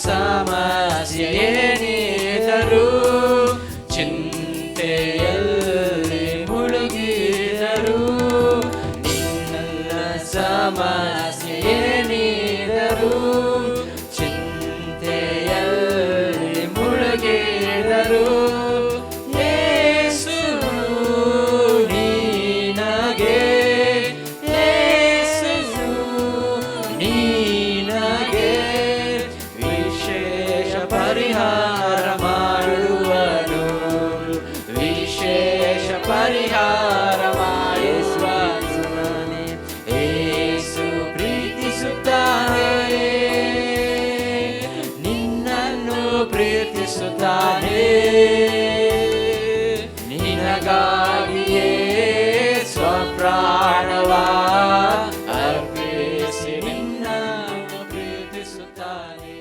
ಸಮಸ್ಯೆ ಏನಿದರೂ, ಚಿಂತೆಯಲ್ಲಿ ಮುಳುಗಿದರು, ನಿನ್ನೆಲ್ಲ ಸಮಸ್ಯೆ ಏನಿದರೂ, ಚಿಂತೆಯಲ್ಲಿ ಮುಳುಗಿದರು, ಯೇಸು ನಿನಗೆ, ಯೇಸು ನಿನಗೆ ವಿಶೇಷ ಪರಿಹಾರ ಮಾಡುವನು, ವಿಶೇಷ ಪರಿಹಾರ ಮಾಡುವನು. ಯೇಸು ಪ್ರೀತಿಸುತ್ತಾನೆ, ನಿನ್ನನ್ನು ಪ್ರೀತಿಸುತ್ತಾನೆ, ನಿನಗಾಗಿಯೇ ಸ್ವಪ್ರಾಣವ ಅರ್ಪಿಸಿ ನಿನ್ನನ್ನು ಪ್ರೀತಿಸುತ್ತಾನೆ.